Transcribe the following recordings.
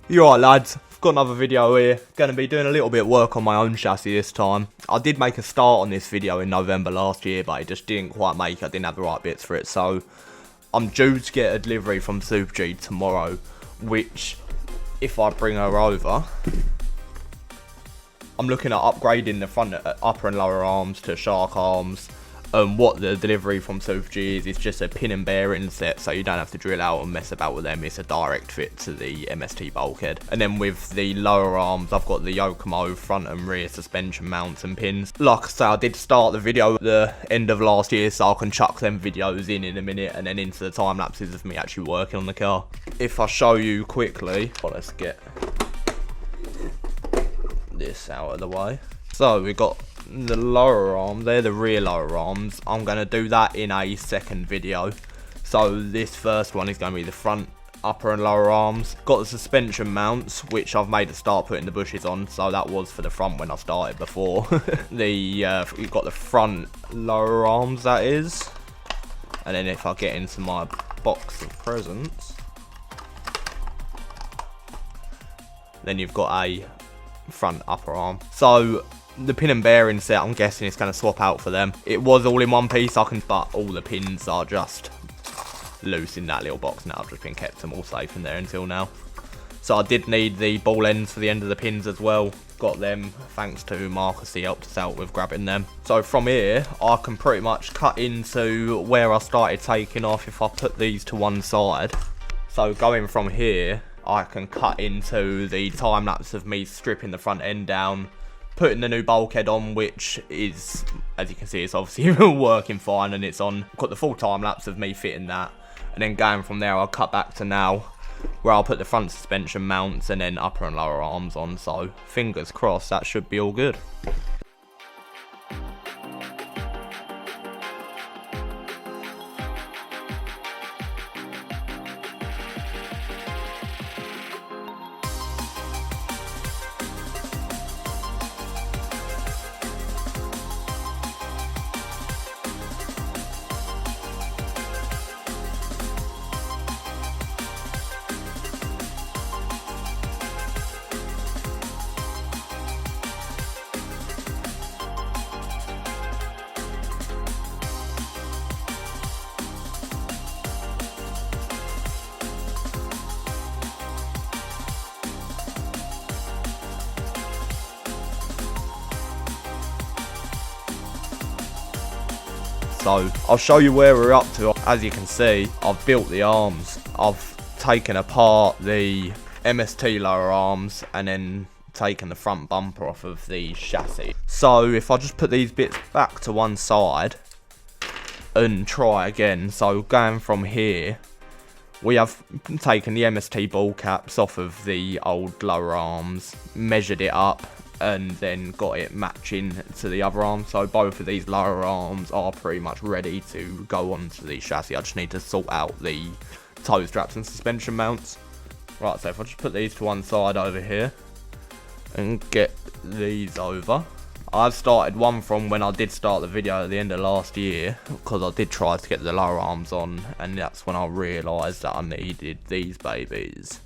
You alright lads, I've got another video here. Going to be doing a little bit of work on my own chassis this time. I did make a start on this video in November last year, but it just didn't quite make it. I didn't have the right bits for it, so I'm due to get a delivery from Super G tomorrow, which, if I bring her over, I'm looking at upgrading the front upper and lower arms to shark arms. What the delivery from Super G is just a pin and bearing set, so you don't have to drill out and mess about with them. It's a direct fit to the MST bulkhead. And then with the lower arms, I've got the Yokomo front and rear suspension mounts and pins. Like I say, I did start the video at the end of last year, so I can chuck them videos in a minute and then into the time lapses of me actually working on the car. If I show you quickly, well, let's get this out of the way. So we've got the lower arm, they're the rear lower arms. I'm going to do that in a second video. So this first one is going to be the front upper and lower arms. Got the suspension mounts, which I've made a start putting the bushes on, so that was for the front when I started before. You've got the front lower arms, that is. And then if I get into my box of presents, then you've got a front upper arm. So the pin and bearing set, I'm guessing it's going to swap out for them. It was all in one piece, but all the pins are just loose in that little box now. I've just been kept them all safe in there until now. So I did need the ball ends for the end of the pins as well. Got them thanks to Marcus, he helped us out with grabbing them. So from here, I can pretty much cut into where I started taking off if I put these to one side. So going from here, I can cut into the time lapse of me stripping the front end down, putting the new bulkhead on, which is, as you can see, it's obviously working fine and it's on. Got the full time lapse of me fitting that, and then going from there I'll cut back to now where I'll put the front suspension mounts and then upper and lower arms on. So fingers crossed, that should be all good. So I'll show you where we're up to. As you can see, I've built the arms. I've taken apart the MST lower arms and then taken the front bumper off of the chassis. So if I just put these bits back to one side and try again. So going from here, we have taken the MST ball caps off of the old lower arms, measured it up, and then got it matching to the other arm. So both of these lower arms are pretty much ready to go onto the chassis. I just need to sort out the toe straps and suspension mounts. Right, so if I just put these to one side over here and get these over. I've started one from when I did start the video at the end of last year, because I did try to get the lower arms on, and that's when I realised that I needed these babies.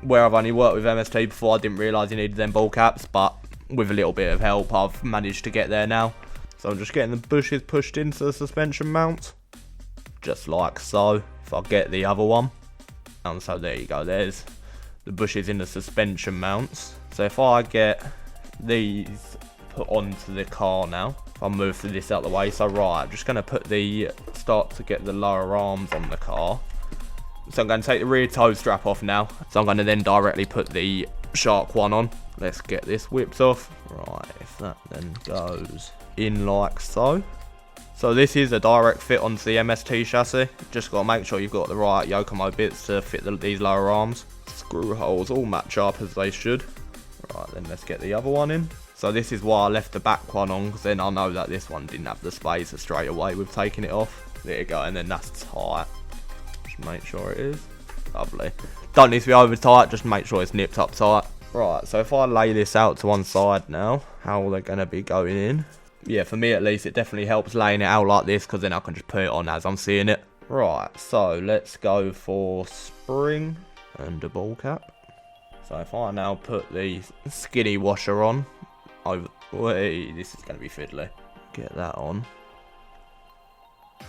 Where I've only worked with MST before, I didn't realise you needed them ball caps, but with a little bit of help I've managed to get there now. So I'm just getting the bushes pushed into the suspension mount, just like so. If I get the other one, and so there you go, there's the bushes in the suspension mounts. So if I get these put onto the car now, if I move this out of the way, so right, I'm just going to start to get the lower arms on the car. So I'm going to take the rear toe strap off now. So I'm going to then directly put the Shark one on. Let's get this whipped off. Right, if that then goes in like so. So this is a direct fit onto the MST chassis. Just got to make sure you've got the right Yokomo bits to fit these lower arms. Screw holes all match up as they should. Right, then let's get the other one in. So this is why I left the back one on, because then I know that this one didn't have the space, so straight away we've taken it off. There you go, and then that's tight. Make sure it is. Lovely. Don't need to be over tight, just make sure it's nipped up tight. Right, so if I lay this out to one side now, how they're going to be going in. Yeah, for me at least, it definitely helps laying it out like this, because then I can just put it on as I'm seeing it. Right, so let's go for spring and a ball cap. So if I now put the skinny washer on, wait, this is going to be fiddly. Get that on,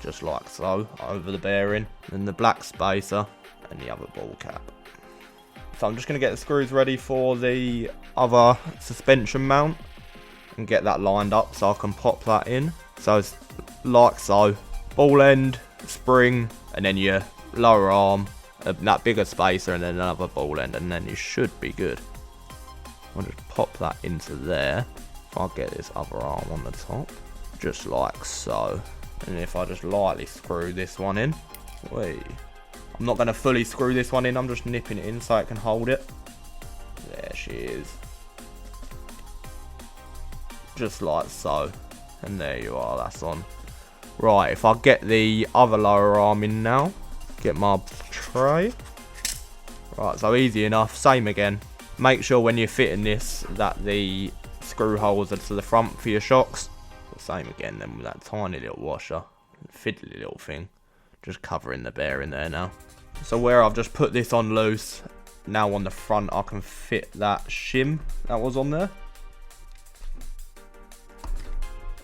just like so, over the bearing, then the black spacer and the other ball cap. So I'm just going to get the screws ready for the other suspension mount and get that lined up so I can pop that in. So it's like so, ball end, spring, and then your lower arm, that bigger spacer, and then another ball end, and then you should be good. I'll just pop that into there. If I get this other arm on the top, just like so. And if I just lightly screw this one in, wait. I'm not going to fully screw this one in, I'm just nipping it in so it can hold it. There she is. Just like so. And there you are, that's on. Right, if I get the other lower arm in now, get my tray. Right, so easy enough, same again. Make sure when you're fitting this that the screw holes are to the front for your shocks. Same again then with that tiny little washer, fiddly little thing, just covering the bearing there now. So where I've just put this on loose, now on the front I can fit that shim that was on there.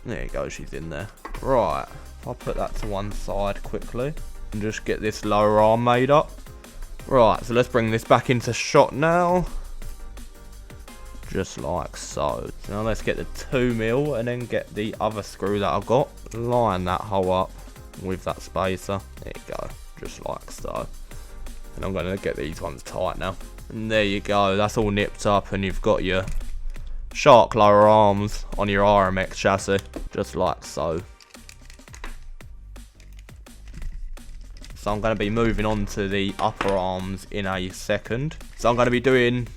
There you go, she's in there. Right, I'll put that to one side quickly and just get this lower arm made up. Right, so let's bring this back into shot now. Just like so. Now let's get the 2mm and then get the other screw that I've got. Line that hole up with that spacer. There you go. Just like so. And I'm going to get these ones tight now. And there you go. That's all nipped up and you've got your Shark lower arms on your RMX chassis. Just like so. So I'm going to be moving on to the upper arms in a second. So I'm going to be doing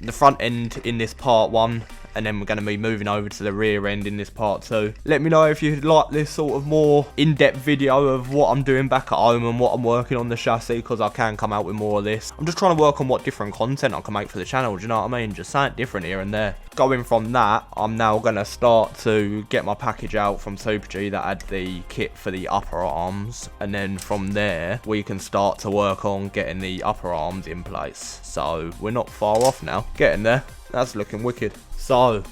the front end in this part 1, and then we're going to be moving over to the rear end in this part 2. Let me know if you'd like this sort of more in-depth video of what I'm doing back at home and what I'm working on the chassis, because I can come out with more of this. I'm just trying to work on what different content I can make for the channel, do you know what I mean? Just something different here and there. Going from that, I'm now going to start to get my package out from Super G that had the kit for the upper arms, and then from there we can start to work on getting the upper arms in place. So we're not far off now, getting there. That's looking wicked. So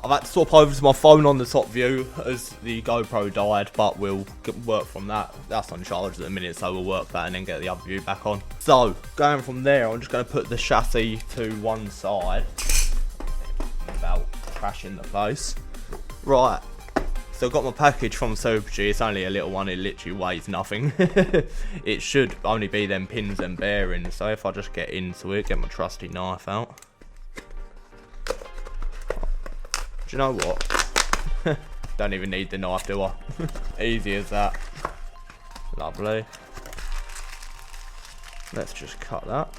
I've had to swap over to my phone on the top view as the GoPro died, but we'll work from that. That's on charge at the minute, so we'll work that and then get the other view back on. So going from there, I'm just going to put the chassis to one side without crashing the place. Right, so I've got my package from Super G. It's only a little one, it literally weighs nothing. It should only be them pins and bearings. So if I just get into it, get my trusty knife out. Do you know what? Don't even need the knife, do I? Easy as that. Lovely. Let's just cut that.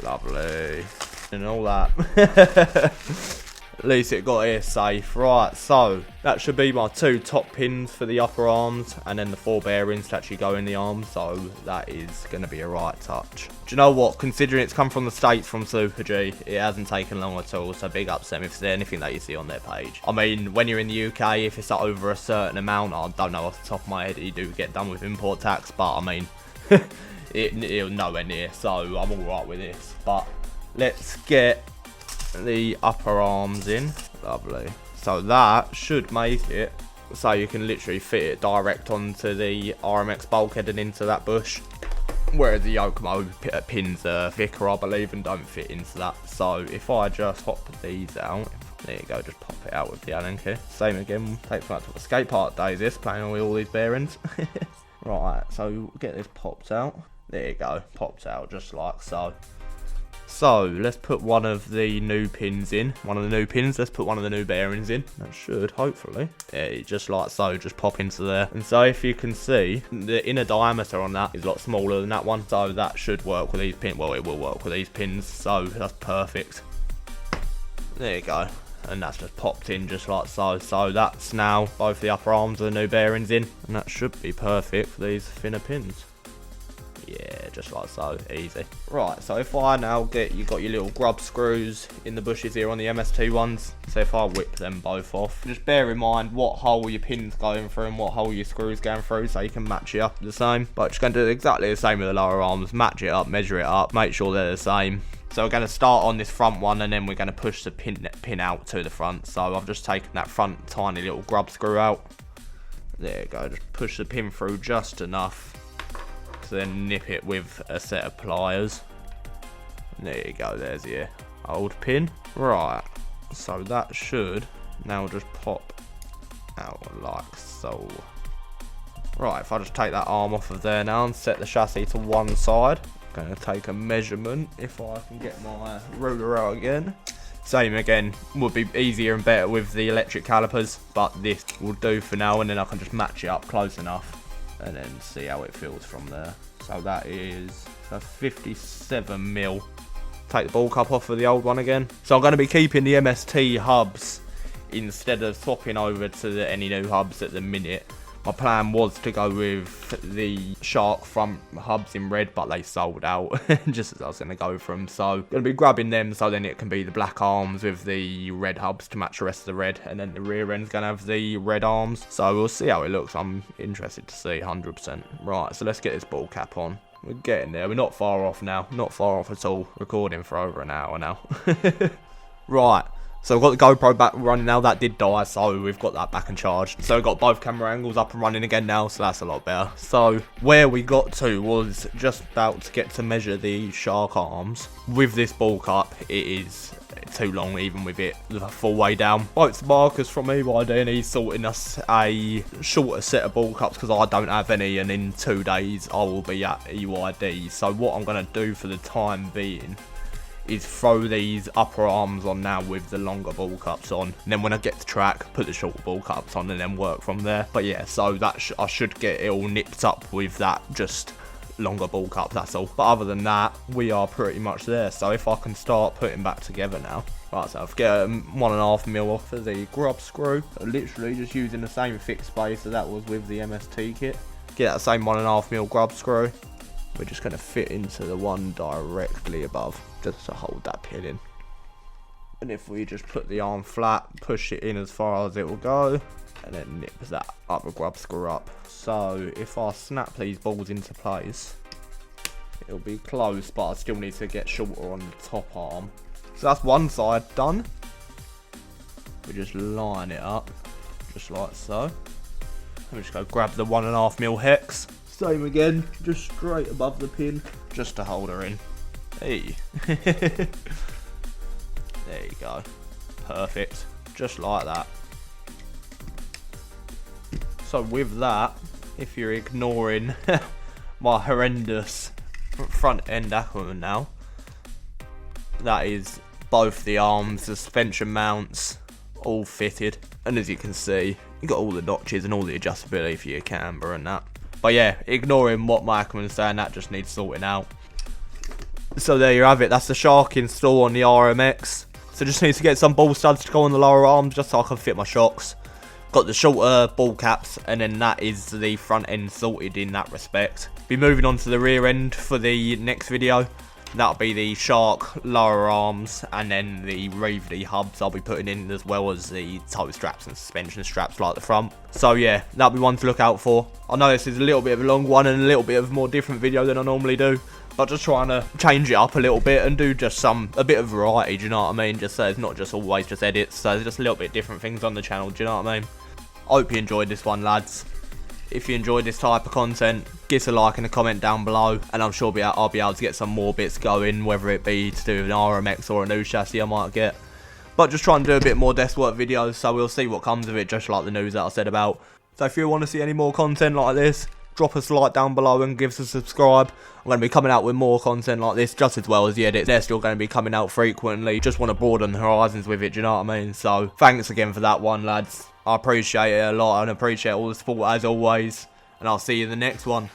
Lovely. And all that. At least it got here safe. Right, so that should be my 2 top pins for the upper arms, and then the 4 bearings to actually go in the arms. So that is going to be a right touch. Do you know what? Considering it's come from the States from Super G, it hasn't taken long at all. So big ups to them if there's anything that you see on their page. I mean, when you're in the UK, if it's over a certain amount, I don't know off the top of my head, you do get done with import tax. But I mean, it'll nowhere near. So I'm alright with this. But let's get the upper arms in. Lovely. So that should make it so you can literally fit it direct onto the RMX bulkhead and into that bush, whereas the Yokomo pins are thicker, I believe, and don't fit into that. So if I just pop these out, there you go, just pop it out with the Allen key. Same again, takes me back to the skate park days, this, playing with all these bearings. Right, so get this popped out. There you go, popped out just like so. So let's put one of the new pins in. Let's put one of the new bearings in. That should, hopefully. Yeah, just like so, just pop into there. And so if you can see, the inner diameter on that is a lot smaller than that one. So that should work with these pins. Well, it will work with these pins. So that's perfect. There you go. And that's just popped in just like so. So that's now both the upper arms of the new bearings in. And that should be perfect for these thinner pins. Yeah, just like so, easy. Right, so if I now you've got your little grub screws in the bushes here on the MST ones. So if I whip them both off, just bear in mind what hole your pin's going through and what hole your screw's going through, so you can match it up the same. But just going to do exactly the same with the lower arms, match it up, measure it up, make sure they're the same. So we're going to start on this front one, and then we're going to push the pin out to the front. So I've just taken that front tiny little grub screw out. There you go, just push the pin through just enough to then nip it with a set of pliers. There you go, there's your old pin. Right, so that should now just pop out like so. Right, if I just take that arm off of there now and set the chassis to one side, I'm going to take a measurement if I can get my ruler out again. Same again, would be easier and better with the electric calipers, but this will do for now, and then I can just match it up close enough and then see how it feels from there. So that is a 57 mil. Take the ball cup off of the old one again. So I'm going to be keeping the MST hubs instead of swapping over to any new hubs at the minute. My plan was to go with the Shark front hubs in red, but they sold out just as I was going to go for them. So going to be grabbing them, so then it can be the black arms with the red hubs to match the rest of the red, and then the rear end's going to have the red arms. So we'll see how it looks. I'm interested to see 100%. Right, so let's get this ball cap on. We're getting there. We're not far off now. Not far off at all. Recording for over an hour now. Right. So we've got the GoPro back running now. That did die, so we've got that back and charged. So we've got both camera angles up and running again now, so that's a lot better. So where we got to was just about to get to measure the shark arms. With this ball cup, it is too long even with it the full way down. Well, it's Marcus from ReveD, and he's sorting us a shorter set of ball cups because I don't have any, and in 2 days I will be at EYD. So what I'm going to do for the time being is throw these upper arms on now with the longer ball cups on, and then when I get to track, put the shorter ball cups on and then work from there. But yeah, so that I should get it all nipped up with that just longer ball cup, that's all. But other than that, we are pretty much there. So if I can start putting back together now. Right, so I've got 1.5 mil off of the grub screw, literally just using the same fixed space as that was with the MST kit. Get that same 1.5 mil grub screw. We're just going to fit into the one directly above, just to hold that pin in. And if we just put the arm flat, push it in as far as it will go, and then nip that other grub screw up. So if I snap these balls into place, it'll be close, but I still need to get shorter on the top arm. So that's one side done. We just line it up, just like so. And we just go grab the 1.5 mil hex. Same again, just straight above the pin, just to hold her in. Hey. There you go. Perfect. Just like that. So with that, if you're ignoring my horrendous front end Aquaman now, that is both the arms, suspension mounts, all fitted. And as you can see, you got all the notches and all the adjustability for your camber and that. But yeah, ignoring what my Aquaman's saying, that just needs sorting out. So there you have it, that's the Shark install on the RMX. So just need to get some ball studs to go on the lower arms just so I can fit my shocks. Got the shorter ball caps, and then that is the front end sorted in that respect. Be moving on to the rear end for the next video. That'll be the Shark lower arms, and then the ReveD hubs I'll be putting in, as well as the toe straps and suspension straps like the front. So yeah, that'll be one to look out for. I know this is a little bit of a long one and a little bit of a more different video than I normally do, but just trying to change it up a little bit and do just a bit of variety, do you know what I mean? Just so it's not just always just edits, so there's just a little bit different things on the channel, do you know what I mean? I hope you enjoyed this one, lads. If you enjoyed this type of content, give us a like and a comment down below, and I'm sure I'll be able to get some more bits going, whether it be to do with an RMX or a new chassis I might get. But just trying to do a bit more desk work videos, so we'll see what comes of it, just like the news that I said about. So if you want to see any more content like this, drop us a like down below and give us a subscribe. I'm going to be coming out with more content like this, just as well as the edits. They're still going to be coming out frequently. Just want to broaden the horizons with it, do you know what I mean? So thanks again for that one, lads. I appreciate it a lot and appreciate all the support as always. And I'll see you in the next one.